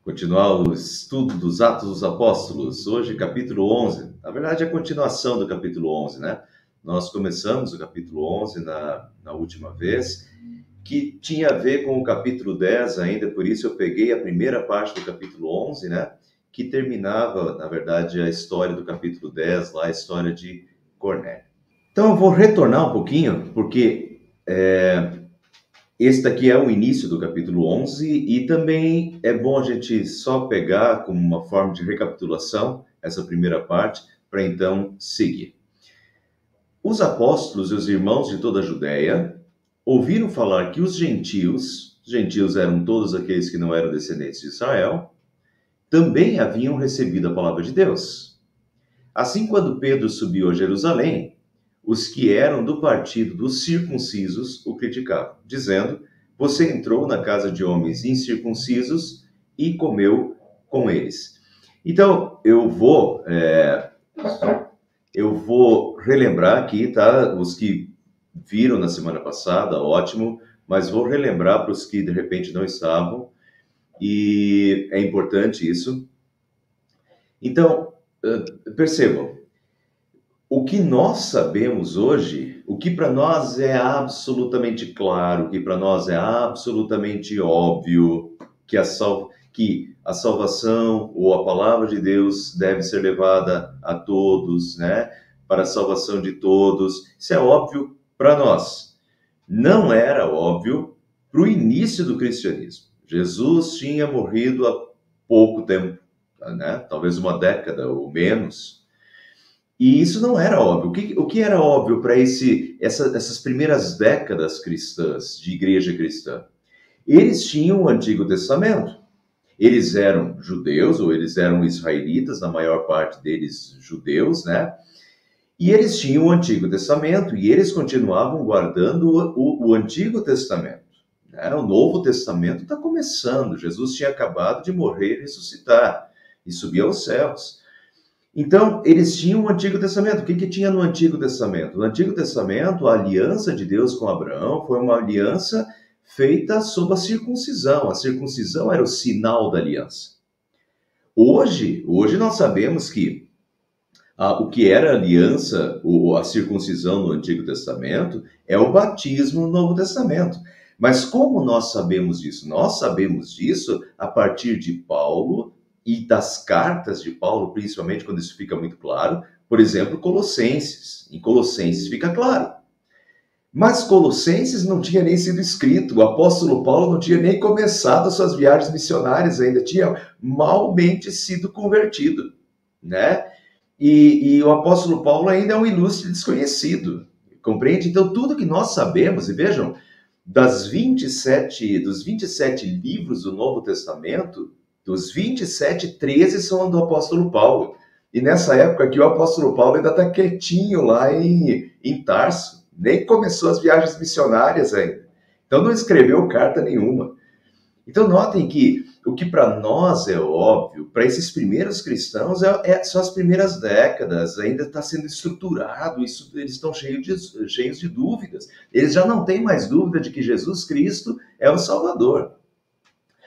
Continuar o estudo dos Atos dos Apóstolos, hoje capítulo 11. Na verdade, é a continuação do capítulo 11, né? Nós começamos o capítulo 11 na última vez, que tinha a ver com o capítulo 10 ainda, por isso eu peguei a primeira parte do capítulo 11, né? Que terminava, na verdade, a história do capítulo 10, lá a história de Cornélio. Então eu vou retornar um pouquinho, porque este aqui é o início do capítulo 11 e também é bom a gente só pegar como uma forma de recapitulação essa primeira parte para então seguir. Os apóstolos e os irmãos de toda a Judéia ouviram falar que os gentios eram todos aqueles que não eram descendentes de Israel, também haviam recebido a palavra de Deus. Assim, quando Pedro subiu a Jerusalém, os que eram do partido dos circuncisos o criticavam, dizendo: você entrou na casa de homens incircuncisos e comeu com eles. Então, eu vou relembrar aqui, tá? Os que viram na semana passada, ótimo, mas vou relembrar para os que de repente não estavam, e é importante isso. Então, percebam, o que nós sabemos hoje, o que para nós é absolutamente claro, o que para nós é absolutamente óbvio, que a salvação ou a palavra de Deus deve ser levada a todos, né? Para a salvação de todos. Isso é óbvio para nós. Não era óbvio para o início do cristianismo. Jesus tinha morrido há pouco tempo, né? Talvez uma década ou menos. E isso não era óbvio. O que era óbvio para essas primeiras décadas cristãs, de igreja cristã? Eles tinham o Antigo Testamento. Eles eram judeus, ou eles eram israelitas, na maior parte deles judeus, né? E eles tinham o Antigo Testamento, e eles continuavam guardando o Antigo Testamento, né? O Novo Testamento está começando. Jesus tinha acabado de morrer e ressuscitar, e subir aos céus. Então, eles tinham o Antigo Testamento. O que tinha no Antigo Testamento? No Antigo Testamento, a aliança de Deus com Abraão foi uma aliança feita sob a circuncisão. A circuncisão era o sinal da aliança. Hoje nós sabemos que o que era a aliança, ou a circuncisão no Antigo Testamento, é o batismo no Novo Testamento. Mas como nós sabemos disso? Nós sabemos disso a partir de Paulo e das cartas de Paulo, principalmente quando isso fica muito claro. Por exemplo, Colossenses. Em Colossenses fica claro. Mas Colossenses não tinha nem sido escrito. O apóstolo Paulo não tinha nem começado as suas viagens missionárias ainda. Tinha malmente sido convertido, né? E o apóstolo Paulo ainda é um ilustre desconhecido. Compreende? Então, tudo que nós sabemos, e vejam, dos 27 livros do Novo Testamento, dos 27, 13 são do apóstolo Paulo. E nessa época aqui, o apóstolo Paulo ainda está quietinho lá em Tarso. Nem começou as viagens missionárias ainda. Então não escreveu carta nenhuma. Então notem que o que para nós é óbvio, para esses primeiros cristãos, são as primeiras décadas, ainda está sendo estruturado, eles estão cheios de dúvidas. Eles já não têm mais dúvida de que Jesus Cristo é o Salvador.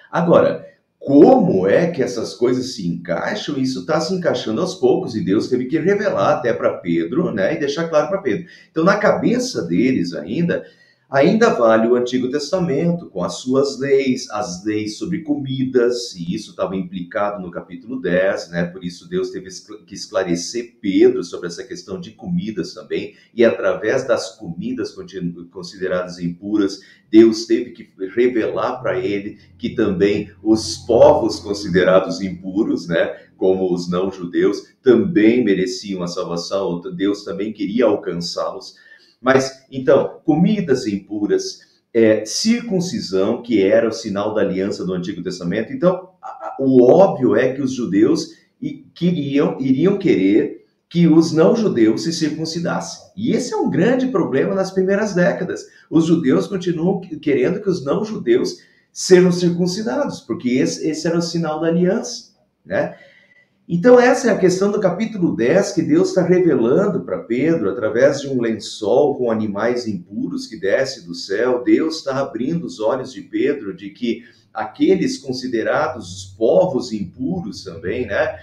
Agora, como é que essas coisas se encaixam? Isso está se encaixando aos poucos, e Deus teve que revelar até para Pedro, né, e deixar claro para Pedro. Então, na cabeça deles ainda vale o Antigo Testamento, com as suas leis, as leis sobre comidas, e isso estava implicado no capítulo 10, né? Por isso Deus teve que esclarecer Pedro sobre essa questão de comidas também, e através das comidas consideradas impuras, Deus teve que revelar para ele que também os povos considerados impuros, né, como os não-judeus, também mereciam a salvação. Deus também queria alcançá-los. Mas, então, comidas impuras, circuncisão, que era o sinal da aliança do Antigo Testamento. Então, o óbvio é que os judeus iriam querer que os não-judeus se circuncidassem. E esse é um grande problema nas primeiras décadas. Os judeus continuam querendo que os não-judeus sejam circuncidados, porque esse era o sinal da aliança, né? Então essa é a questão do capítulo 10, que Deus está revelando para Pedro, através de um lençol com animais impuros que desce do céu. Deus está abrindo os olhos de Pedro de que aqueles considerados os povos impuros também, né?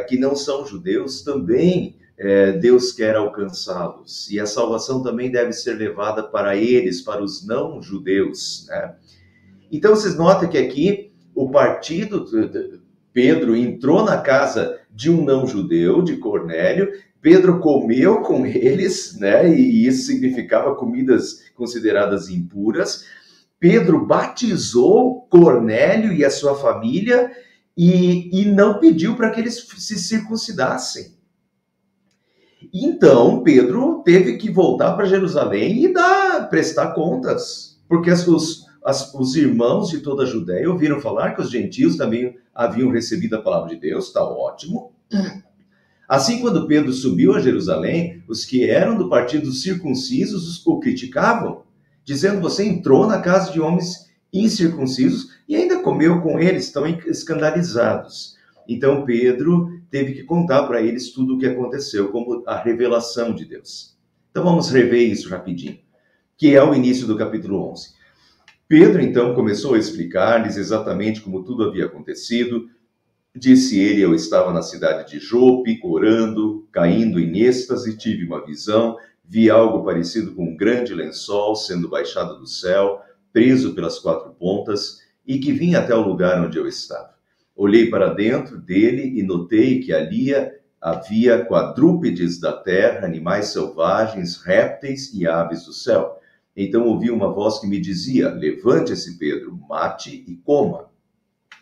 Que não são judeus, também Deus quer alcançá-los. E a salvação também deve ser levada para eles, para os não-judeus, né? Então, vocês notam que aqui o partido, Pedro entrou na casa de um não-judeu, de Cornélio, Pedro comeu com eles, né? E isso significava comidas consideradas impuras. Pedro batizou Cornélio e a sua família e não pediu para que eles se circuncidassem. Então, Pedro teve que voltar para Jerusalém e prestar contas, porque os irmãos de toda a Judéia ouviram falar que os gentios também haviam recebido a palavra de Deus, está ótimo. Assim, quando Pedro subiu a Jerusalém, os que eram do partido dos circuncisos o criticavam, dizendo: você entrou na casa de homens incircuncisos e ainda comeu com eles, estão escandalizados. Então Pedro teve que contar para eles tudo o que aconteceu, como a revelação de Deus. Então vamos rever isso rapidinho, que é o início do capítulo 11. Pedro então começou a explicar-lhes exatamente como tudo havia acontecido. Disse ele: eu estava na cidade de Jope, orando, caindo em êxtase, tive uma visão, vi algo parecido com um grande lençol sendo baixado do céu, preso pelas 4 pontas, e que vinha até o lugar onde eu estava. Olhei para dentro dele e notei que ali havia quadrúpedes da terra, animais selvagens, répteis e aves do céu. Então ouvi uma voz que me dizia: levante-se, Pedro, mate e coma.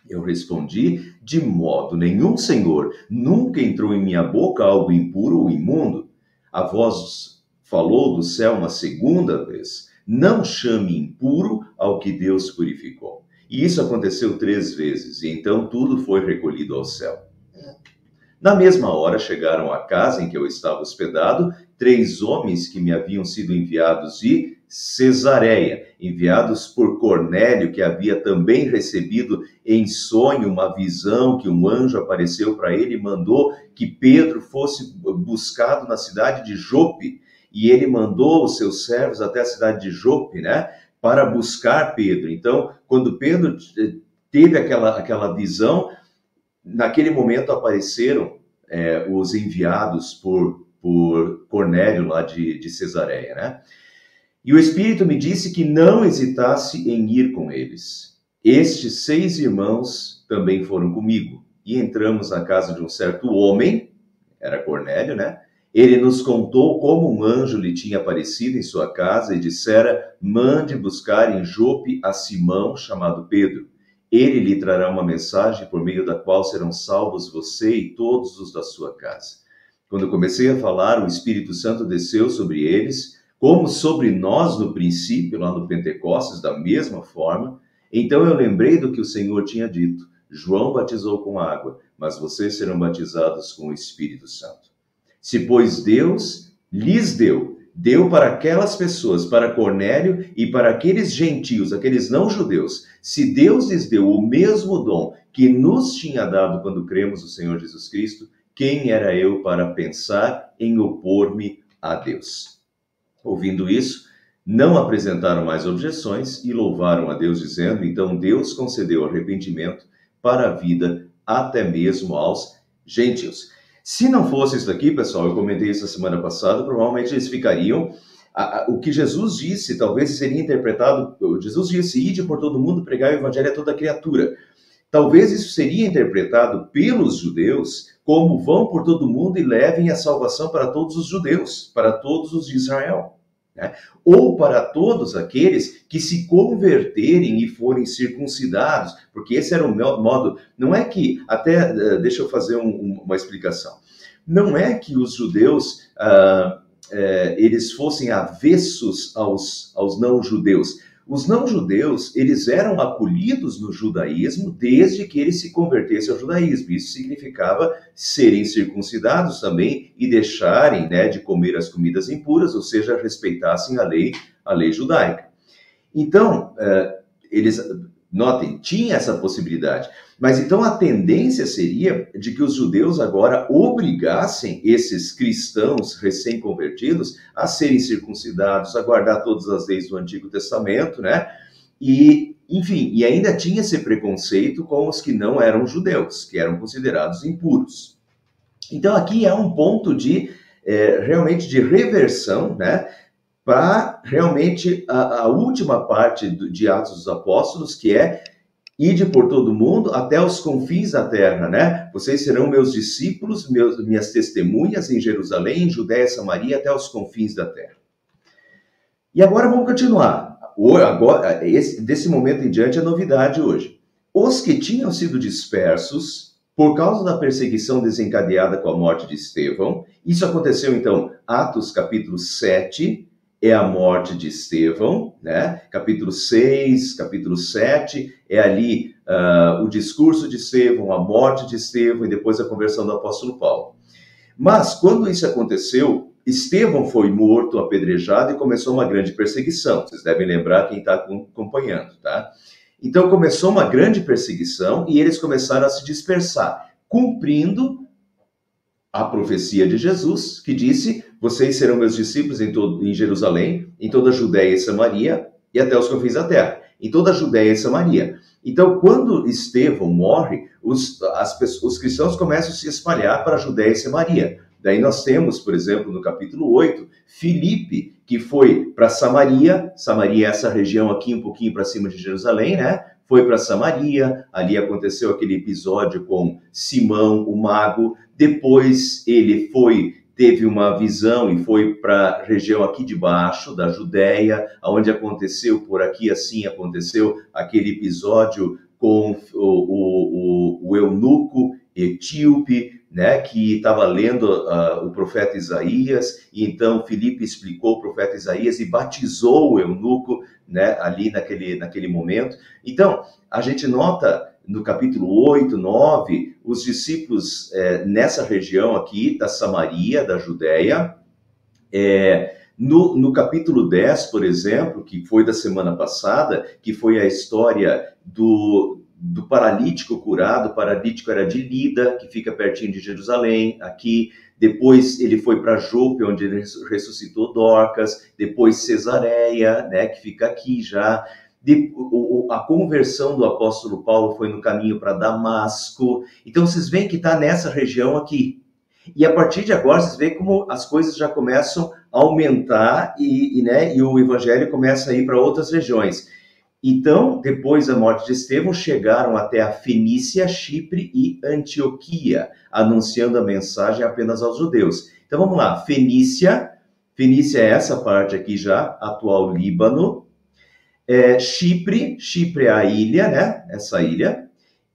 Eu respondi: de modo nenhum, Senhor, nunca entrou em minha boca algo impuro ou imundo. A voz falou do céu uma segunda vez: não chame impuro ao que Deus purificou. E isso aconteceu 3 vezes, e então tudo foi recolhido ao céu. Na mesma hora chegaram à casa em que eu estava hospedado 3 homens que me haviam sido enviados de Cesareia, enviados por Cornélio, que havia também recebido em sonho uma visão que um anjo apareceu para ele e mandou que Pedro fosse buscado na cidade de Jope. E ele mandou os seus servos até a cidade de Jope, né, para buscar Pedro. Então, quando Pedro teve aquela visão, naquele momento apareceram os enviados por Cornélio lá de Cesareia, né? E o Espírito me disse que não hesitasse em ir com eles. Estes 6 irmãos também foram comigo. E entramos na casa de um certo homem, era Cornélio, né? Ele nos contou como um anjo lhe tinha aparecido em sua casa e dissera: mande buscar em Jope a Simão, chamado Pedro. Ele lhe trará uma mensagem por meio da qual serão salvos você e todos os da sua casa. Quando comecei a falar, o Espírito Santo desceu sobre eles, como sobre nós no princípio, lá no Pentecostes, da mesma forma. Então eu lembrei do que o Senhor tinha dito: João batizou com água, mas vocês serão batizados com o Espírito Santo. Se, pois, Deus lhes deu para aquelas pessoas, para Cornélio e para aqueles gentios, aqueles não-judeus, se Deus lhes deu o mesmo dom que nos tinha dado quando cremos no Senhor Jesus Cristo, quem era eu para pensar em opor-me a Deus? Ouvindo isso, não apresentaram mais objeções e louvaram a Deus, dizendo: então Deus concedeu arrependimento para a vida até mesmo aos gentios. Se não fosse isso daqui, pessoal, eu comentei isso a semana passada, provavelmente eles ficariam... O que Jesus disse, talvez seria interpretado... Jesus disse: ide por todo mundo, pregar o evangelho a toda criatura. Talvez isso seria interpretado pelos judeus como: vão por todo mundo e levem a salvação para todos os judeus, para todos os de Israel, né? Ou para todos aqueles que se converterem e forem circuncidados, porque esse era o modo. Não é que, até deixa eu fazer uma explicação, não é que os judeus eles fossem avessos aos não-judeus. Os não-judeus, eles eram acolhidos no judaísmo desde que eles se convertessem ao judaísmo. Isso significava serem circuncidados também e deixarem, né, de comer as comidas impuras, ou seja, respeitassem a lei judaica. Então, eles, notem, tinha essa possibilidade. Mas então a tendência seria de que os judeus agora obrigassem esses cristãos recém-convertidos a serem circuncidados, a guardar todas as leis do Antigo Testamento, né? E enfim, e ainda tinha esse preconceito com os que não eram judeus, que eram considerados impuros. Então aqui é um ponto de realmente de reversão, né, para realmente a última parte de Atos dos Apóstolos, que é ide por todo mundo até os confins da terra, né? Vocês serão meus discípulos, minhas testemunhas em Jerusalém, em Judéia, Samaria, até os confins da terra. E agora vamos continuar. Agora, desse momento em diante, é novidade hoje. Os que tinham sido dispersos por causa da perseguição desencadeada com a morte de Estevão, isso aconteceu então, Atos capítulo 7, é a morte de Estevão, né? Capítulo 6, capítulo 7, é ali o discurso de Estevão, a morte de Estevão e depois a conversão do apóstolo Paulo. Mas quando isso aconteceu, Estevão foi morto, apedrejado e começou uma grande perseguição. Vocês devem lembrar quem está acompanhando, tá? Então começou uma grande perseguição e eles começaram a se dispersar, cumprindo a profecia de Jesus, que disse: vocês serão meus discípulos em Jerusalém, em toda a Judéia e Samaria e até os confins da terra. Em toda a Judéia e Samaria. Então, quando Estevão morre, os cristãos começam a se espalhar para a Judéia e Samaria. Daí nós temos, por exemplo, no capítulo 8, Filipe, que foi para Samaria. Samaria é essa região aqui, um pouquinho para cima de Jerusalém, né? Foi para Samaria, ali aconteceu aquele episódio com Simão, o mago. Depois ele teve uma visão e foi para a região aqui de baixo, da Judéia, onde aconteceu, por aqui assim aconteceu, aquele episódio com o eunuco etíope, né, que estava lendo o profeta Isaías, e então Filipe explicou o profeta Isaías e batizou o eunuco, né, ali naquele momento. Então, a gente nota no capítulo 8, 9, os discípulos nessa região aqui da Samaria, da Judéia. No capítulo 10, por exemplo, que foi da semana passada, que foi a história do paralítico curado. O paralítico era de Lida, que fica pertinho de Jerusalém, aqui. Depois ele foi para Jope, onde ele ressuscitou Dorcas. Depois Cesareia, né, que fica aqui já. A conversão do apóstolo Paulo foi no caminho para Damasco. Então vocês veem que está nessa região aqui. E a partir de agora vocês veem como as coisas já começam a aumentar e o evangelho começa a ir para outras regiões. Então, depois da morte de Estevão, chegaram até a Fenícia, Chipre e Antioquia, anunciando a mensagem apenas aos judeus. Então vamos lá, Fenícia é essa parte aqui já, atual Líbano. Chipre é a ilha, né? Essa ilha.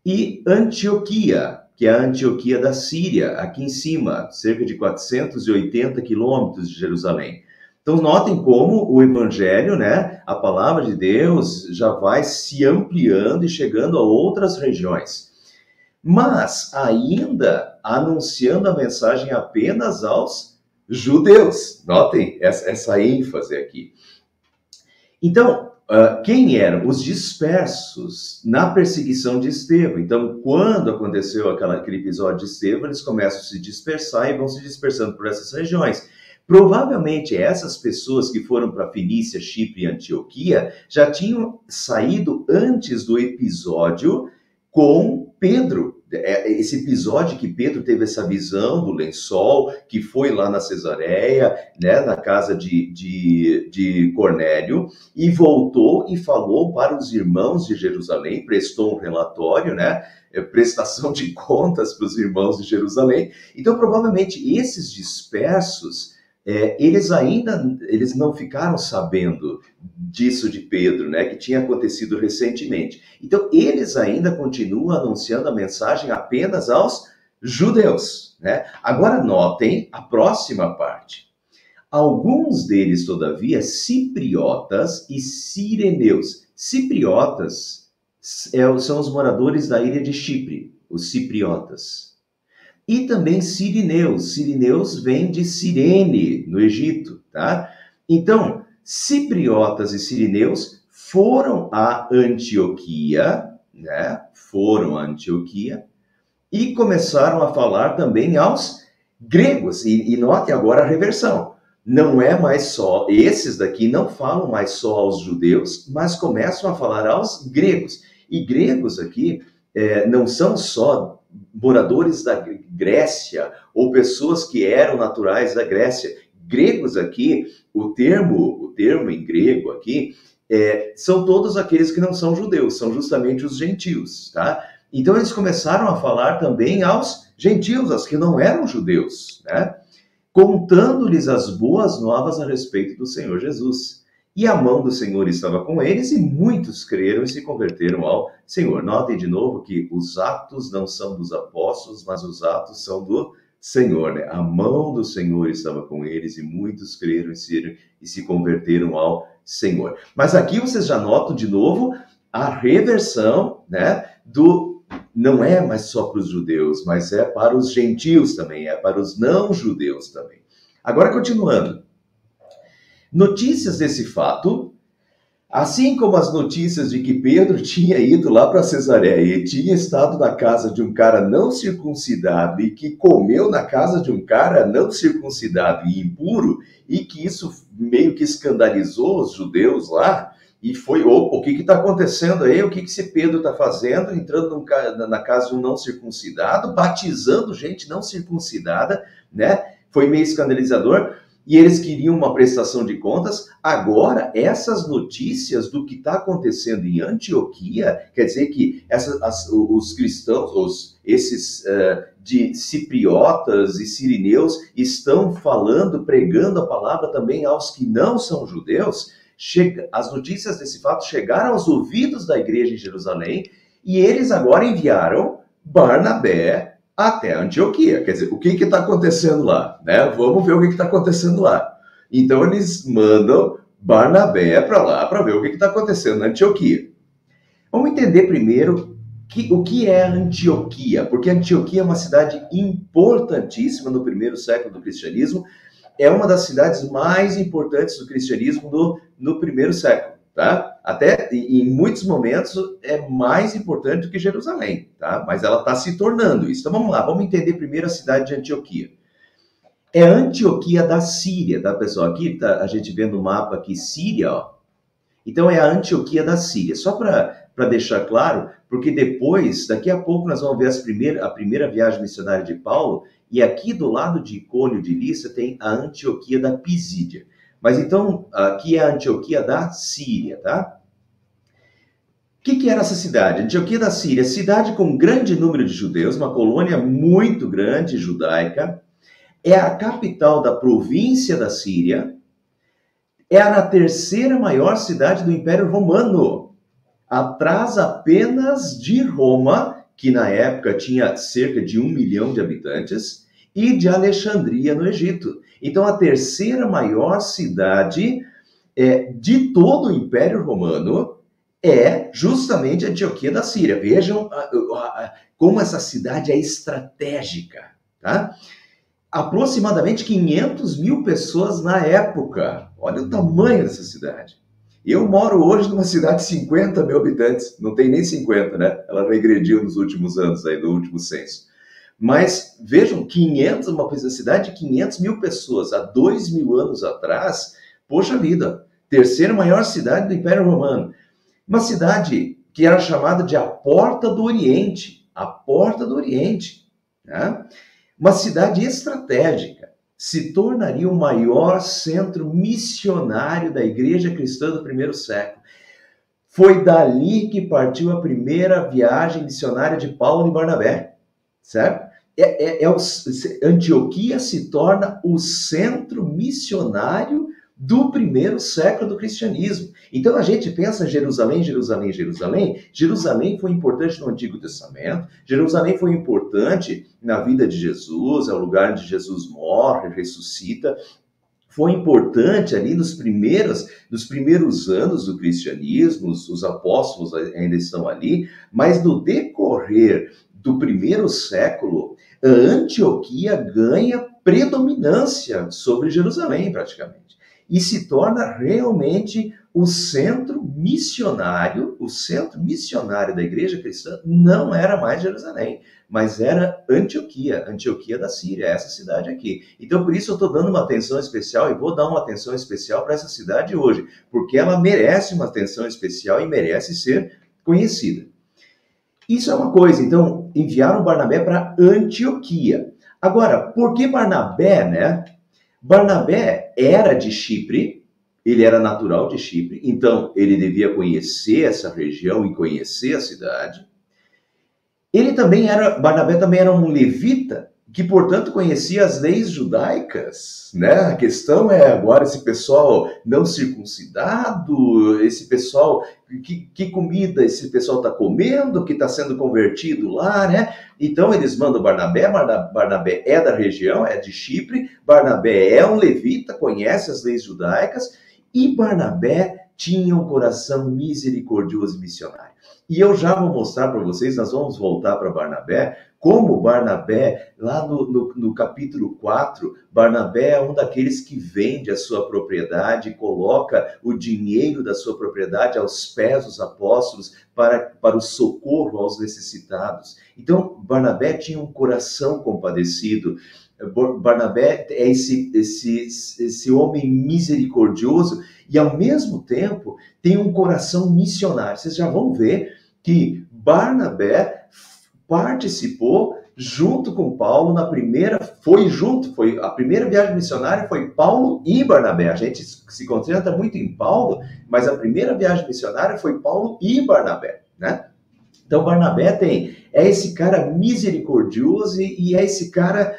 E Antioquia, que é a Antioquia da Síria, aqui em cima, cerca de 480 quilômetros de Jerusalém. Então, notem como o evangelho, né, a palavra de Deus, já vai se ampliando e chegando a outras regiões. Mas ainda anunciando a mensagem apenas aos judeus. Notem essa ênfase aqui. Então, quem eram? Os dispersos na perseguição de Estevão. Então, quando aconteceu aquele episódio de Estevão, eles começam a se dispersar e vão se dispersando por essas regiões. Provavelmente essas pessoas que foram para Fenícia, Chipre e Antioquia já tinham saído antes do episódio com Pedro. Esse episódio que Pedro teve essa visão do lençol, que foi lá na Cesareia, né, na casa de Cornélio, e voltou e falou para os irmãos de Jerusalém, prestou um relatório, né, prestação de contas para os irmãos de Jerusalém. Então, provavelmente, esses dispersos, eles não ficaram sabendo disso de Pedro, né, que tinha acontecido recentemente. Então, eles ainda continuam anunciando a mensagem apenas aos judeus, né? Agora, notem a próxima parte. Alguns deles, todavia, cipriotas e cireneus. Cipriotas são os moradores da ilha de Chipre, os cipriotas. E também sirineus. Sirineus vêm de Cirene, no Egito, tá? Então, cipriotas e sirineus foram a Antioquia, né? Foram a Antioquia e começaram a falar também aos gregos. E note agora a reversão. não é mais só, esses daqui não falam mais só aos judeus, mas começam a falar aos gregos. E gregos aqui não são só moradores da Grécia ou pessoas que eram naturais da Grécia. Gregos aqui, o termo em grego aqui, são todos aqueles que não são judeus, são justamente os gentios, tá? Então eles começaram a falar também aos gentios, aos que não eram judeus, né? Contando-lhes as boas novas a respeito do Senhor Jesus. E a mão do Senhor estava com eles, e muitos creram e se converteram ao Senhor. Notem de novo que os atos não são dos apóstolos, mas os atos são do Senhor, né? A mão do Senhor estava com eles, e muitos creram e se converteram ao Senhor. Mas aqui vocês já notam de novo a reversão, né, não é mais só para os judeus, mas é para os gentios também, é para os não-judeus também. Agora, continuando. Notícias desse fato, assim como as notícias de que Pedro tinha ido lá para Cesareia e tinha estado na casa de um cara não circuncidado e que comeu na casa de um cara não circuncidado e impuro, e que isso meio que escandalizou os judeus lá, e foi, o que está acontecendo aí? O que esse Pedro está fazendo? Entrando na casa de um não circuncidado, batizando gente não circuncidada, né? Foi meio escandalizador. E eles queriam uma prestação de contas. Agora, essas notícias do que está acontecendo em Antioquia, quer dizer que os cristãos, esses de cipriotas e sirineus, estão falando, pregando a palavra também aos que não são judeus. As notícias desse fato chegaram aos ouvidos da igreja em Jerusalém, e eles agora enviaram Barnabé até Antioquia. Quer dizer, o que está acontecendo lá? Né? Vamos ver o que está acontecendo lá. Então eles mandam Barnabé para lá para ver o que está acontecendo na Antioquia. Vamos entender primeiro o que é Antioquia, porque Antioquia é uma cidade importantíssima no primeiro século do cristianismo. É uma das cidades mais importantes do cristianismo no primeiro século, tá? Até em muitos momentos é mais importante do que Jerusalém, tá? Mas ela está se tornando isso. Então vamos lá, vamos entender primeiro a cidade de Antioquia. É Antioquia da Síria, tá, pessoal? Aqui tá, a gente vê no mapa aqui Síria, ó. Então é a Antioquia da Síria. Só para deixar claro, porque depois, daqui a pouco, nós vamos ver a primeira viagem missionária de Paulo, e aqui do lado de Icônio de Lícia tem a Antioquia da Pisídia. Mas então, aqui é a Antioquia da Síria, tá? O que era essa cidade? Antioquia da Síria, cidade com um grande número de judeus, uma colônia muito grande judaica, é a capital da província da Síria, é a terceira maior cidade do Império Romano, atrás apenas de Roma, que na época tinha cerca de 1 milhão de habitantes, e de Alexandria, no Egito. Então, a terceira maior cidade de todo o Império Romano é justamente Antioquia da Síria. Vejam como essa cidade é estratégica, tá? Aproximadamente 500 mil pessoas na época. Olha o tamanho dessa cidade. Eu moro hoje numa cidade de 50 mil habitantes, não tem nem 50, né? Ela regrediu nos últimos anos, aí, no último censo. Mas vejam, uma cidade de 500 mil pessoas, há 2.000 anos atrás, poxa vida, terceira maior cidade do Império Romano. Uma cidade que era chamada de a Porta do Oriente, né? Uma cidade estratégica. Se tornaria o maior centro missionário da igreja cristã do primeiro século. Foi dali que partiu a primeira viagem missionária de Paulo e Barnabé, certo? Antioquia se torna o centro missionário do primeiro século do cristianismo. Então a gente pensa Jerusalém. Jerusalém foi importante no Antigo Testamento, Jerusalém foi importante na vida de Jesus, é o lugar onde Jesus morre, ressuscita. Foi importante ali nos primeiros anos do cristianismo, os apóstolos ainda estão ali, mas no decorrer do primeiro século, a Antioquia ganha predominância sobre Jerusalém, praticamente. E se torna realmente o centro missionário da igreja cristã não era mais Jerusalém, mas era Antioquia, Antioquia da Síria, essa cidade aqui. Então, por isso eu estou dando uma atenção especial e vou dar uma atenção especial para essa cidade hoje, porque ela merece uma atenção especial e merece ser conhecida. Isso é uma coisa, então, enviaram Barnabé para Antioquia. Agora, por que Barnabé, né? Barnabé era de Chipre, ele era natural de Chipre, então ele devia conhecer essa região e conhecer a cidade. Barnabé também era um levita, que, portanto, conhecia as leis judaicas, né? A questão é agora esse pessoal não circuncidado, esse pessoal, que comida esse pessoal está comendo, que está sendo convertido lá, né? Então eles mandam Barnabé, Barnabé é da região, é de Chipre, Barnabé é um levita, conhece as leis judaicas, e Barnabé tinha um coração misericordioso e missionário. E eu já vou mostrar para vocês, nós vamos voltar para Barnabé, como Barnabé, lá no capítulo 4, Barnabé é um daqueles que vende a sua propriedade e coloca o dinheiro da sua propriedade aos pés dos apóstolos para o socorro aos necessitados. Então, Barnabé tinha um coração compadecido. Barnabé é esse homem misericordioso e, ao mesmo tempo, tem um coração missionário. Vocês já vão ver que Barnabé participou junto com Paulo a primeira viagem missionária foi Paulo e Barnabé. A gente se concentra muito em Paulo, mas a primeira viagem missionária foi Paulo e Barnabé, né? Então, Barnabé é esse cara misericordioso e é esse cara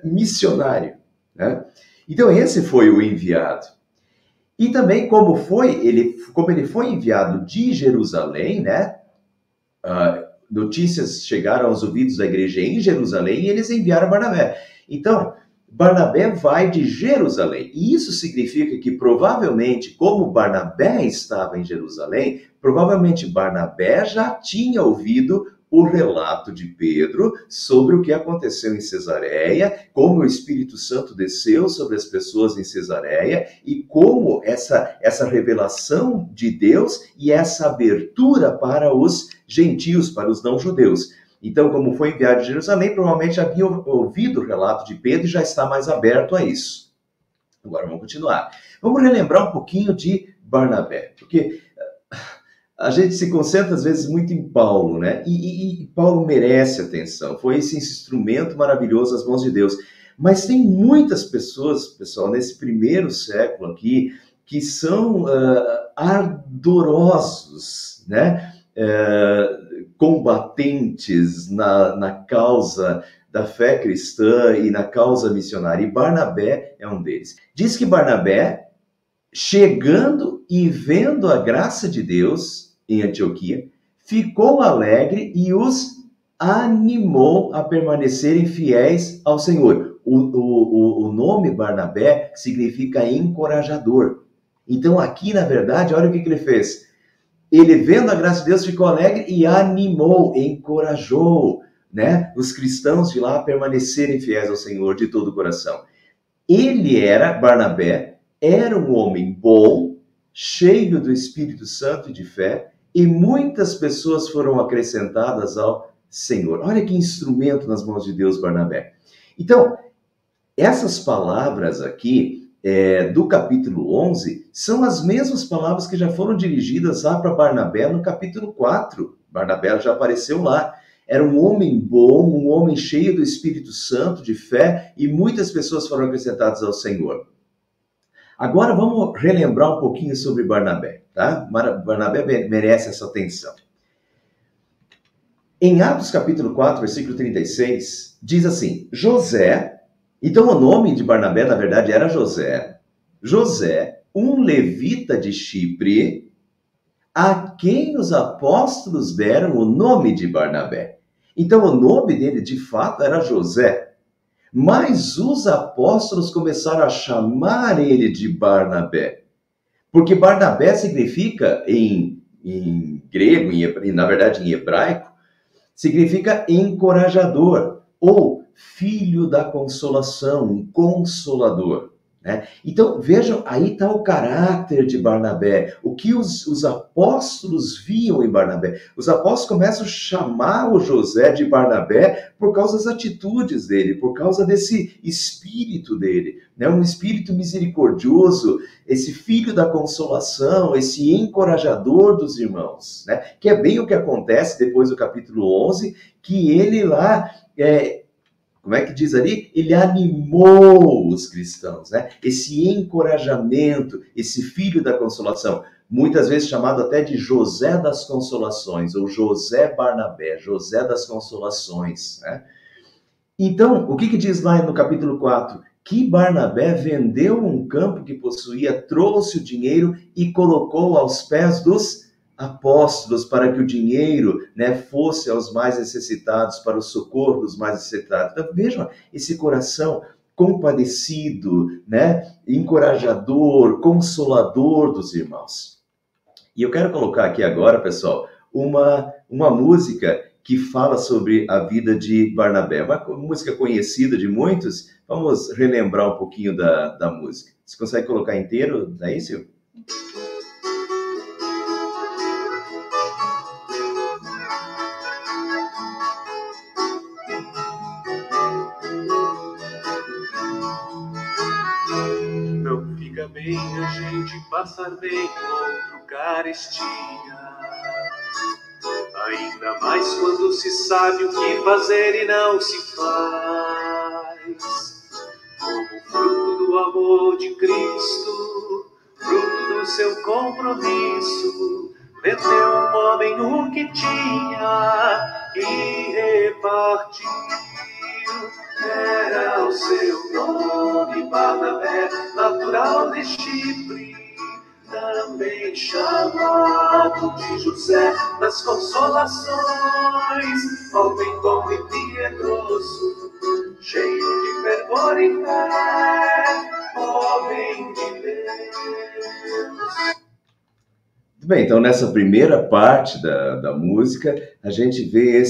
missionário, né? Então, esse foi o enviado. E também como ele foi enviado de Jerusalém, né? Notícias chegaram aos ouvidos da igreja em Jerusalém e eles enviaram Barnabé. Então, Barnabé vai de Jerusalém. E isso significa que provavelmente, como Barnabé estava em Jerusalém, provavelmente Barnabé já tinha ouvido o relato de Pedro sobre o que aconteceu em Cesareia, como o Espírito Santo desceu sobre as pessoas em Cesareia e como essa revelação de Deus e essa abertura para os gentios, para os não-judeus. Então, como foi enviado de Jerusalém, provavelmente havia ouvido o relato de Pedro e já está mais aberto a isso. Agora vamos continuar. Vamos relembrar um pouquinho de Barnabé, porque a gente se concentra às vezes muito em Paulo, né? E Paulo merece atenção. Foi esse instrumento maravilhoso às mãos de Deus. Mas tem muitas pessoas, pessoal, nesse primeiro século aqui, que são ardorosos, né? Combatentes na causa da fé cristã e na causa missionária. E Barnabé é um deles. Diz que Barnabé, chegando e vendo a graça de Deus em Antioquia, ficou alegre e os animou a permanecerem fiéis ao Senhor. O nome Barnabé significa encorajador. Então aqui, na verdade, olha o que ele fez. Ele, vendo a graça de Deus, ficou alegre e animou, encorajou, né, os cristãos de lá a permanecerem fiéis ao Senhor de todo o coração. Barnabé era um homem bom, cheio do Espírito Santo e de fé, e muitas pessoas foram acrescentadas ao Senhor. Olha que instrumento nas mãos de Deus, Barnabé. Então, essas palavras aqui, do capítulo 11, são as mesmas palavras que já foram dirigidas lá para Barnabé no capítulo 4. Barnabé já apareceu lá. Era um homem bom, um homem cheio do Espírito Santo, de fé, e muitas pessoas foram acrescentadas ao Senhor. Agora vamos relembrar um pouquinho sobre Barnabé, tá? Barnabé merece essa atenção. Em Atos capítulo 4, versículo 36, diz assim, José, então o nome de Barnabé na verdade era José, um levita de Chipre, a quem os apóstolos deram o nome de Barnabé. Então o nome dele de fato era José. Mas os apóstolos começaram a chamar ele de Barnabé. Porque Barnabé significa, em grego, na verdade em hebraico, significa encorajador, ou filho da consolação, um consolador, né? Então, vejam, aí está o caráter de Barnabé, o que os apóstolos viam em Barnabé. Os apóstolos começam a chamar o José de Barnabé por causa das atitudes dele, por causa desse espírito dele, né? Um espírito misericordioso, esse filho da consolação, esse encorajador dos irmãos, né? Que é bem o que acontece depois do capítulo 11, que ele lá... como é que diz ali? Ele animou os cristãos, né? Esse encorajamento, esse filho da consolação, muitas vezes chamado até de José das Consolações, ou José Barnabé, José das Consolações, né? Então, o que diz lá no capítulo 4? Que Barnabé vendeu um campo que possuía, trouxe o dinheiro e colocou aos pés dos apóstolos para que o dinheiro, né, fosse aos mais necessitados, para o socorro dos mais necessitados. Então, vejam esse coração compadecido, né, encorajador, consolador dos irmãos. E eu quero colocar aqui agora, pessoal, uma música que fala sobre a vida de Barnabé. Uma música conhecida de muitos. Vamos relembrar um pouquinho da música. Você consegue colocar inteiro? É isso? Não fica bem a gente passar bem com outro carestia. Ainda mais quando se sabe o que fazer e não se faz. Como fruto do amor de Cristo, fruto do seu compromisso, vendeu um homem o que tinha e repartiu. Era o seu nome, Barnabé, natural de Chipre, também chamado de José das Consolações, homem bom e piedoso, cheio de fervor e fé, homem de Deus. Muito bem, então nessa primeira parte da música, a gente vê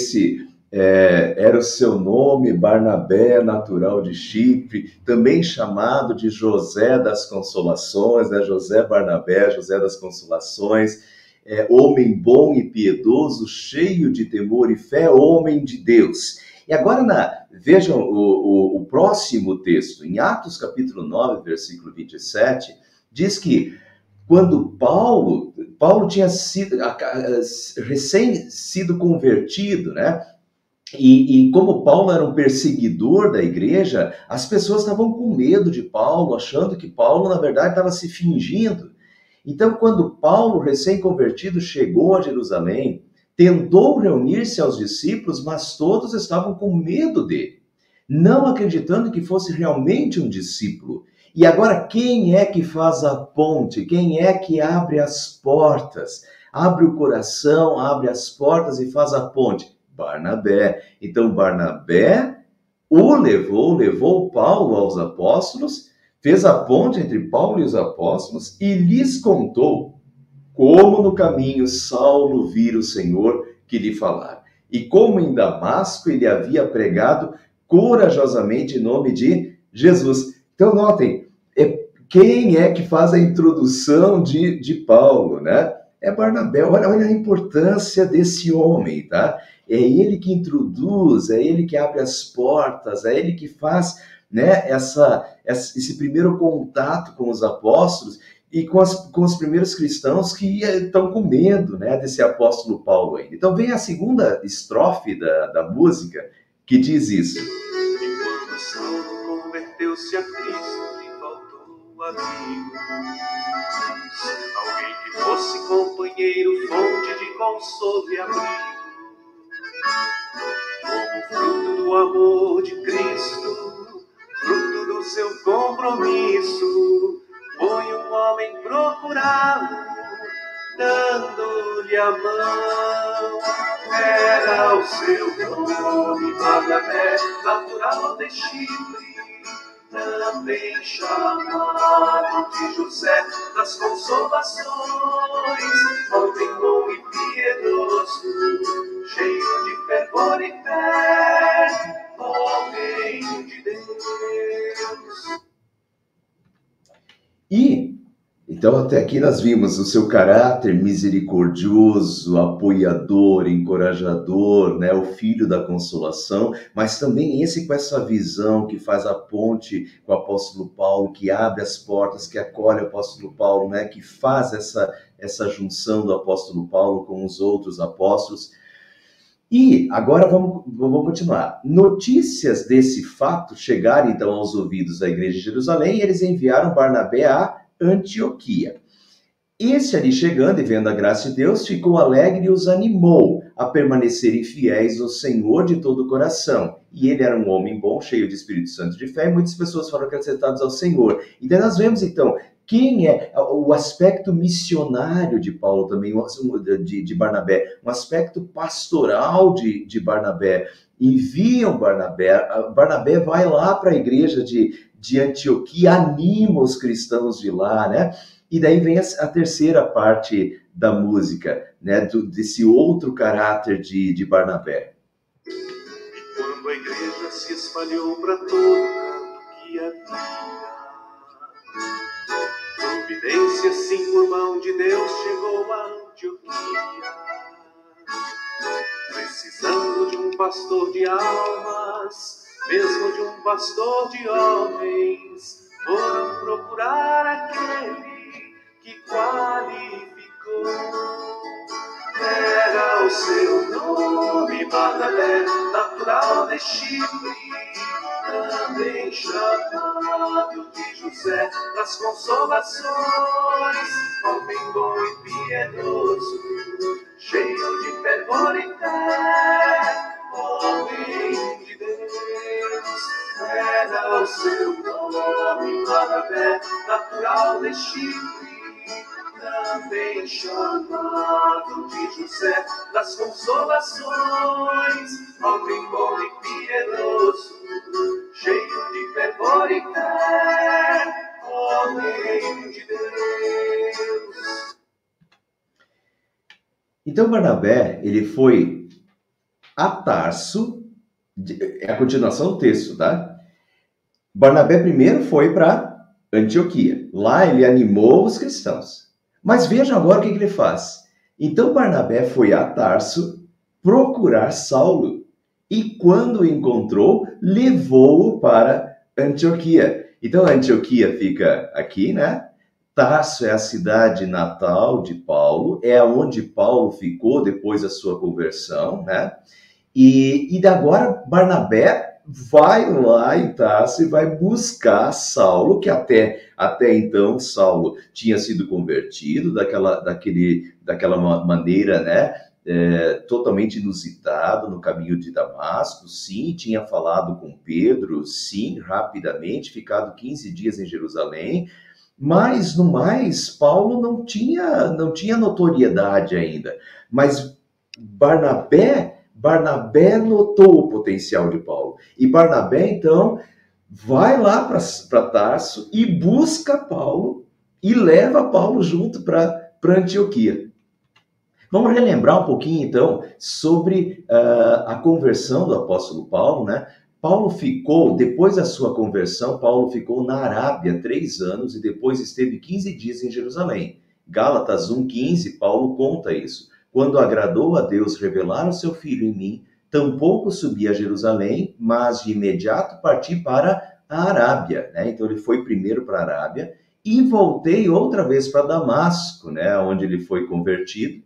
era o seu nome, Barnabé, natural de Chipre, também chamado de José das Consolações, né? José Barnabé, José das Consolações, homem bom e piedoso, cheio de temor e fé, homem de Deus. E agora, vejam o próximo texto, em Atos capítulo 9, versículo 27, diz que quando Paulo tinha recém sido convertido, né? E como Paulo era um perseguidor da igreja, as pessoas estavam com medo de Paulo, achando que Paulo, na verdade, estava se fingindo. Então, quando Paulo, recém-convertido, chegou a Jerusalém, tentou reunir-se aos discípulos, mas todos estavam com medo dele, não acreditando que fosse realmente um discípulo. E agora, quem é que faz a ponte? Quem é que abre as portas? Abre o coração, abre as portas e faz a ponte? Barnabé. Então, Barnabé levou Paulo aos apóstolos, fez a ponte entre Paulo e os apóstolos e lhes contou como no caminho Saulo vira o Senhor que lhe falara. E como em Damasco ele havia pregado corajosamente em nome de Jesus. Então, notem, quem é que faz a introdução de Paulo, né? É Barnabé. Olha a importância desse homem, tá? É ele que introduz, é ele que abre as portas, é ele que faz, né, esse primeiro contato com os apóstolos e com os primeiros cristãos que estão com medo, né, desse apóstolo Paulo ainda. Então vem a segunda estrofe da música que diz isso. E quando Saulo converteu-se a Cristo, lhe faltou amigo, alguém que fosse companheiro, fonte de consolo e abrigo. Como fruto do amor de Cristo, fruto do seu compromisso, foi um homem procurá-lo, dando-lhe a mão. Era o seu nome, Barnabé, natural de Chipre, também chamado de José das Consolações, homem bom e piedoso, cheio de fervor e fé, homem de Deus. Então, até aqui nós vimos o seu caráter misericordioso, apoiador, encorajador, né? O filho da consolação, mas também esse com essa visão que faz a ponte com o apóstolo Paulo, que abre as portas, que acolhe o apóstolo Paulo, né? Que faz essa junção do apóstolo Paulo com os outros apóstolos. E agora vamos continuar. Notícias desse fato chegaram então aos ouvidos da igreja de Jerusalém e eles enviaram Barnabé a Antioquia. Este ali chegando e vendo a graça de Deus, ficou alegre e os animou a permanecerem fiéis ao Senhor de todo o coração. E ele era um homem bom, cheio de Espírito Santo de fé, e muitas pessoas foram acrescentadas ao Senhor. Então nós vemos então quem é o aspecto missionário de Paulo também, de Barnabé, um aspecto pastoral de Barnabé. Enviam Barnabé vai lá para a igreja de Antioquia, anima os cristãos de lá, né? E daí vem a terceira parte da música, né? Desse outro caráter de Barnabé. E quando a igreja se espalhou para todo canto que havia, providência, sim, por mão de Deus, chegou a Antioquia, precisando de um pastor de almas, mesmo de um pastor de homens, foram procurar aquele que qualificou. Era o seu nome, Barnabé, natural de Chipre, também chamado de José das Consolações, homem bom e piedoso, cheio de fervor e fé, homem de Deus. Era o seu nome, Barnabé, natural de Chipre, também chamado de José das Consolações, homem bom e piedoso, cheio de fervor e fé, homem de Deus. Então Barnabé, ele foi a Tarso, é a continuação do texto, tá? Barnabé primeiro foi para Antioquia. Lá ele animou os cristãos. Mas vejam agora o que ele faz. Então Barnabé foi a Tarso procurar Saulo. E quando o encontrou, levou-o para Antioquia. Então Antioquia fica aqui, né? Tarso é a cidade natal de Paulo, é onde Paulo ficou depois da sua conversão, né? E agora Barnabé vai lá em Tarso e vai buscar Saulo, que até então Saulo tinha sido convertido daquela maneira, né, totalmente inusitado no caminho de Damasco. Sim, tinha falado com Pedro, sim, rapidamente, ficado 15 dias em Jerusalém, mas no mais Paulo não tinha notoriedade ainda. Mas Barnabé notou o potencial de Paulo. E Barnabé, então, vai lá para Tarso e busca Paulo e leva Paulo junto para Antioquia. Vamos relembrar um pouquinho, então, sobre a conversão do apóstolo Paulo, né? Paulo ficou, depois da sua conversão, Paulo ficou na Arábia 3 anos e depois esteve 15 dias em Jerusalém. Gálatas 1,15, Paulo conta isso. Quando agradou a Deus revelar o seu Filho em mim, tampouco subi a Jerusalém, mas de imediato parti para a Arábia, né? Então ele foi primeiro para a Arábia e voltei outra vez para Damasco, né? Onde ele foi convertido.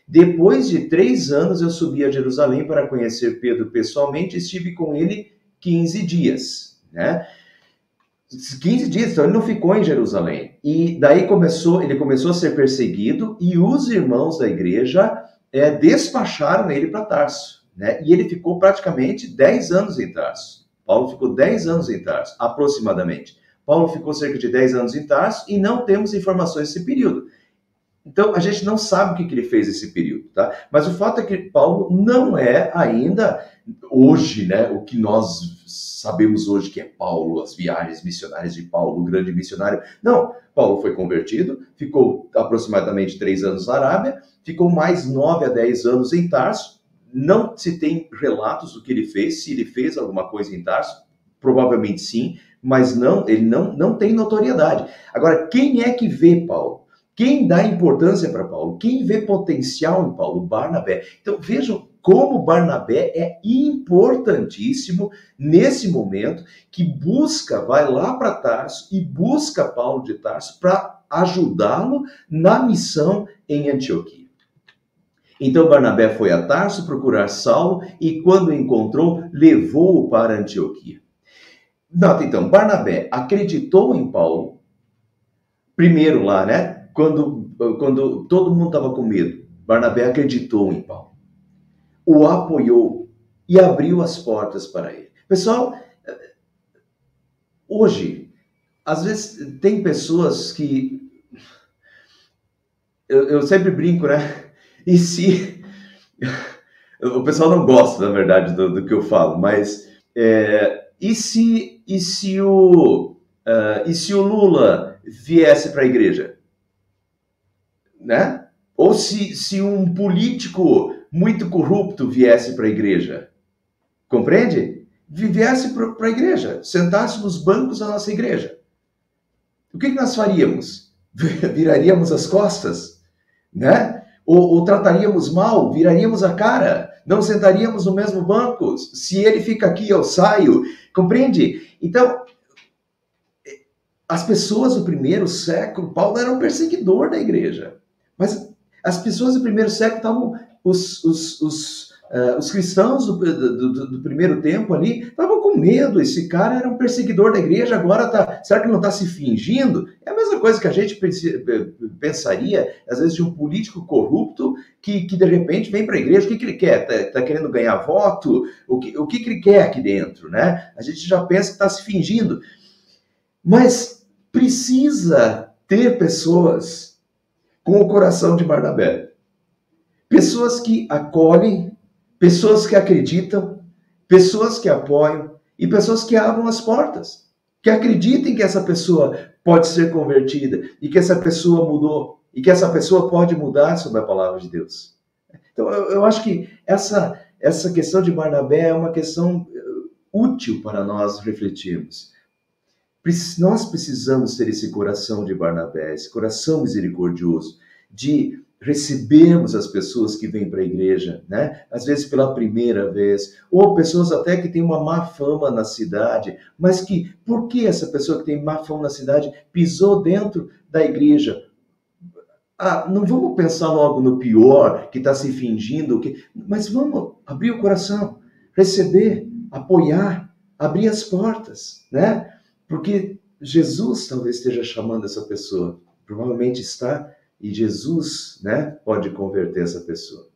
Depois de 3 anos eu subi a Jerusalém para conhecer Pedro pessoalmente, estive com ele 15 dias, né? 15 dias, então ele não ficou em Jerusalém. E daí ele começou a ser perseguido e os irmãos da igreja despacharam ele para Tarso, né? E ele ficou praticamente 10 anos em Tarso. Paulo ficou 10 anos em Tarso, aproximadamente. Paulo ficou cerca de 10 anos em Tarso e não temos informações desse período. Então, a gente não sabe o que ele fez nesse período, tá? Mas o fato é que Paulo não é ainda, hoje, né, o que nós sabemos hoje que é Paulo, as viagens missionárias de Paulo, o grande missionário. Não, Paulo foi convertido, ficou aproximadamente 3 anos na Arábia, ficou mais 9 a 10 anos em Tarso. Não se tem relatos do que ele fez, se ele fez alguma coisa em Tarso. Provavelmente sim, mas não, ele não tem notoriedade. Agora, quem é que vê Paulo? Quem dá importância para Paulo? Quem vê potencial em Paulo? Barnabé. Então vejam como Barnabé é importantíssimo nesse momento, que vai lá para Tarso e busca Paulo de Tarso para ajudá-lo na missão em Antioquia. Então Barnabé foi a Tarso procurar Saulo e quando o encontrou, levou-o para Antioquia. Nota então, Barnabé acreditou em Paulo, primeiro lá, né? Quando todo mundo estava com medo, Barnabé acreditou em Paulo, o apoiou e abriu as portas para ele. Pessoal, hoje, às vezes tem pessoas que... Eu sempre brinco, né? E se... O pessoal não gosta, na verdade, do que eu falo, mas... E se o Lula viesse para a igreja? Né? Ou se um político muito corrupto viesse para a igreja? Compreende? Viesse para a igreja, sentasse nos bancos da nossa igreja. O que nós faríamos? Viraríamos as costas? Né? Ou trataríamos mal? Viraríamos a cara? Não sentaríamos no mesmo banco? Se ele fica aqui, eu saio. Compreende? Então, as pessoas do primeiro século, Paulo era um perseguidor da igreja. Mas as pessoas do primeiro século estavam, os cristãos do primeiro tempo ali, estavam com medo. Esse cara era um perseguidor da igreja, agora será que não está se fingindo? É a mesma coisa que a gente pensaria, às vezes, de um político corrupto que de repente vem para a igreja. O que ele quer? Está querendo ganhar voto? O que ele quer aqui dentro? Né? A gente já pensa que está se fingindo. Mas precisa ter pessoas com o coração de Barnabé. Pessoas que acolhem, pessoas que acreditam, pessoas que apoiam e pessoas que abram as portas. Que acreditem que essa pessoa pode ser convertida e que essa pessoa mudou e que essa pessoa pode mudar sobre a palavra de Deus. Então, eu acho que essa questão de Barnabé é uma questão útil para nós refletirmos. Nós precisamos ter esse coração de Barnabé, esse coração misericordioso, de recebermos as pessoas que vêm para a igreja, né? Às vezes pela primeira vez, ou pessoas até que têm uma má fama na cidade, mas que, por que essa pessoa que tem má fama na cidade pisou dentro da igreja? Não vamos pensar logo no pior, que está se fingindo, mas vamos abrir o coração, receber, apoiar, abrir as portas, né? Porque Jesus talvez esteja chamando essa pessoa, provavelmente está, e Jesus, né, pode converter essa pessoa.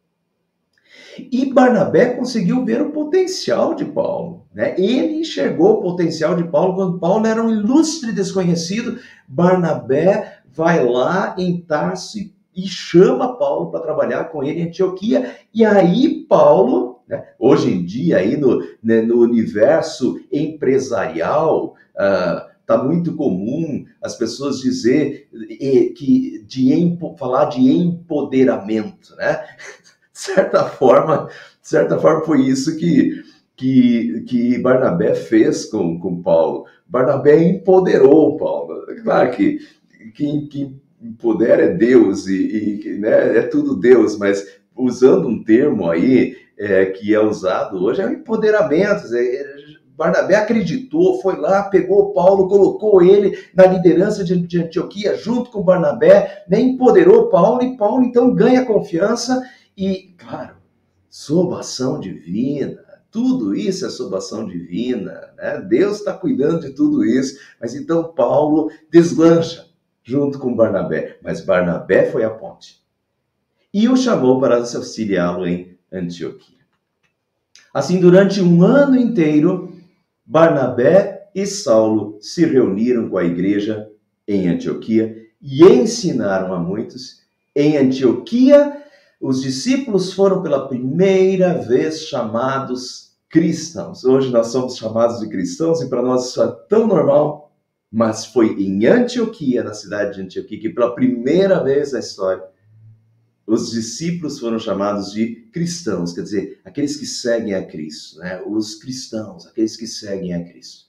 E Barnabé conseguiu ver o potencial de Paulo, né? Ele enxergou o potencial de Paulo quando Paulo era um ilustre desconhecido. Barnabé vai lá em Tarso e chama Paulo para trabalhar com ele em Antioquia. E aí Paulo, né, hoje em dia aí no universo empresarial, está muito comum as pessoas falar de empoderamento, né? De certa forma foi isso que Barnabé fez com Paulo. Barnabé empoderou Paulo. Claro que quem empodera é Deus né, é tudo Deus, mas usando um termo aí que é usado hoje é o empoderamento. Barnabé acreditou, foi lá, pegou Paulo, colocou ele na liderança de Antioquia junto com Barnabé, né, empoderou Paulo, e Paulo então ganha confiança e, claro, sob ação divina, tudo isso é sob ação divina, né? Deus está cuidando de tudo isso, mas então Paulo deslancha junto com Barnabé, mas Barnabé foi a ponte e o chamou para auxiliá-lo em Antioquia. Assim, durante um ano inteiro, Barnabé e Saulo se reuniram com a igreja em Antioquia e ensinaram a muitos. Em Antioquia, os discípulos foram pela primeira vez chamados cristãos. Hoje nós somos chamados de cristãos e para nós isso é tão normal, mas foi em Antioquia, na cidade de Antioquia, que pela primeira vez na história, os discípulos foram chamados de cristãos, quer dizer, aqueles que seguem a Cristo, né? Os cristãos, aqueles que seguem a Cristo.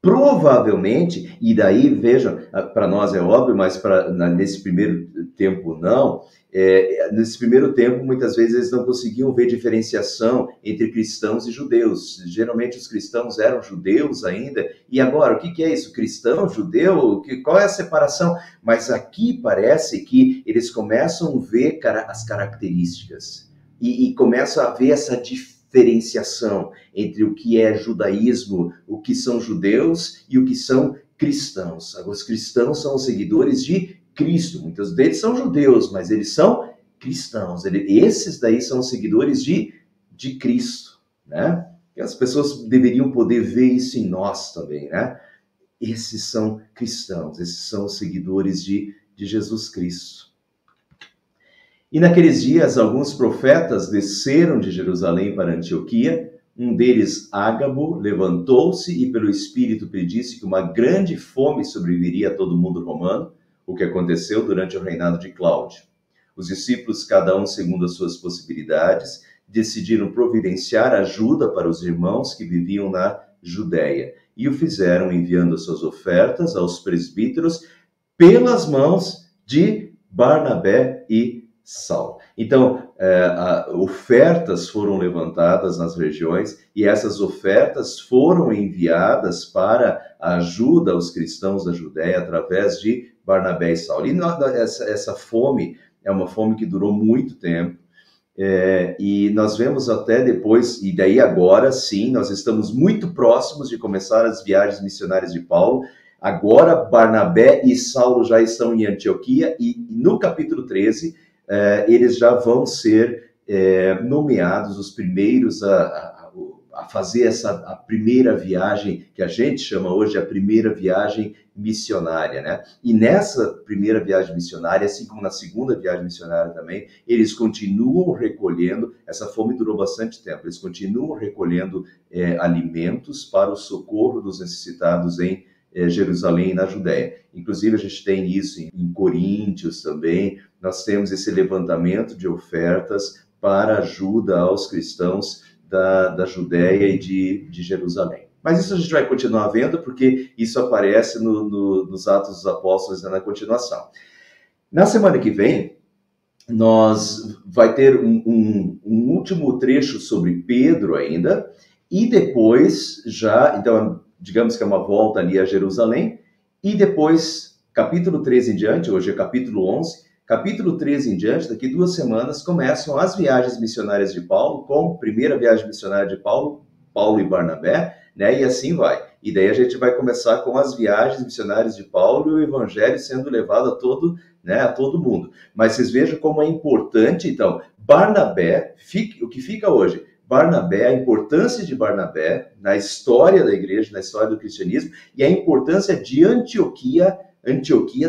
Provavelmente, e daí, vejam, para nós é óbvio, mas nesse primeiro tempo não, nesse primeiro tempo, muitas vezes, eles não conseguiam ver diferenciação entre cristãos e judeus. Geralmente, os cristãos eram judeus ainda, e agora, o que é isso? Cristão, judeu? Qual é a separação? Mas aqui parece que eles começam a ver as características, e começam a ver essa diferenciação entre o que é judaísmo, o que são judeus e o que são cristãos. Os cristãos são os seguidores de Cristo. Muitos deles são judeus, mas eles são cristãos. Esses daí são os seguidores de Cristo, né? E as pessoas deveriam poder ver isso em nós também, né? Esses são cristãos, esses são os seguidores de Jesus Cristo. E naqueles dias, alguns profetas desceram de Jerusalém para Antioquia. Um deles, Ágabo, levantou-se e pelo Espírito predisse que uma grande fome sobreviria a todo o mundo romano, o que aconteceu durante o reinado de Cláudio. Os discípulos, cada um segundo as suas possibilidades, decidiram providenciar ajuda para os irmãos que viviam na Judéia, e o fizeram enviando suas ofertas aos presbíteros pelas mãos de Barnabé e Saulo. Então, ofertas foram levantadas nas regiões e essas ofertas foram enviadas para a ajuda aos cristãos da Judéia através de Barnabé e Saulo. E essa fome é uma fome que durou muito tempo. E nós vemos até depois, e daí agora sim, nós estamos muito próximos de começar as viagens missionárias de Paulo. Agora Barnabé e Saulo já estão em Antioquia e no capítulo 13 eles já vão ser nomeados os primeiros a fazer a primeira viagem, que a gente chama hoje a primeira viagem missionária, né? E nessa primeira viagem missionária, assim como na segunda viagem missionária também, eles continuam recolhendo, essa fome durou bastante tempo, eles continuam recolhendo alimentos para o socorro dos necessitados em Jerusalém e na Judéia. Inclusive, a gente tem isso em Coríntios também, nós temos esse levantamento de ofertas para ajuda aos cristãos da Judéia e de Jerusalém. Mas isso a gente vai continuar vendo, porque isso aparece nos Atos dos Apóstolos na continuação. Na semana que vem, nós vai ter um último trecho sobre Pedro ainda, e depois já, então, digamos que é uma volta ali a Jerusalém, e depois, capítulo 13 em diante, hoje é capítulo 11, capítulo 13 em diante, daqui 2 semanas, começam as viagens missionárias de Paulo, com a primeira viagem missionária de Paulo e Barnabé, né? E assim vai. E daí a gente vai começar com as viagens missionárias de Paulo e o evangelho sendo levado a todo mundo. Mas vocês vejam como é importante, então, Barnabé, o que fica hoje, Barnabé, a importância de Barnabé na história da igreja, na história do cristianismo, e a importância de Antioquia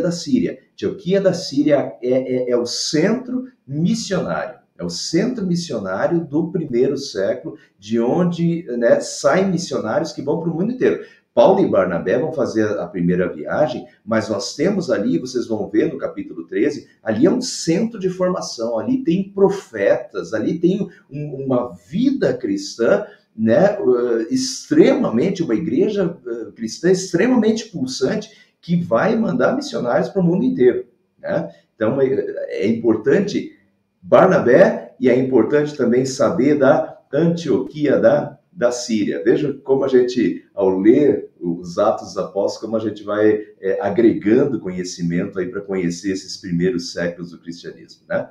da Síria. Antioquia da Síria é o centro missionário. É o centro missionário do primeiro século, de onde saem missionários que vão para o mundo inteiro. Paulo e Barnabé vão fazer a primeira viagem, mas nós temos ali, vocês vão ver no capítulo 13, ali é um centro de formação, ali tem profetas, ali tem uma vida cristã, né, extremamente, uma igreja cristã extremamente pulsante, que vai mandar missionários para o mundo inteiro, né? Então, é importante Barnabé e é importante também saber da Antioquia da Síria. Veja como a gente, ao ler os Atos dos Apóstolos, como a gente vai agregando conhecimento aí para conhecer esses primeiros séculos do cristianismo, né?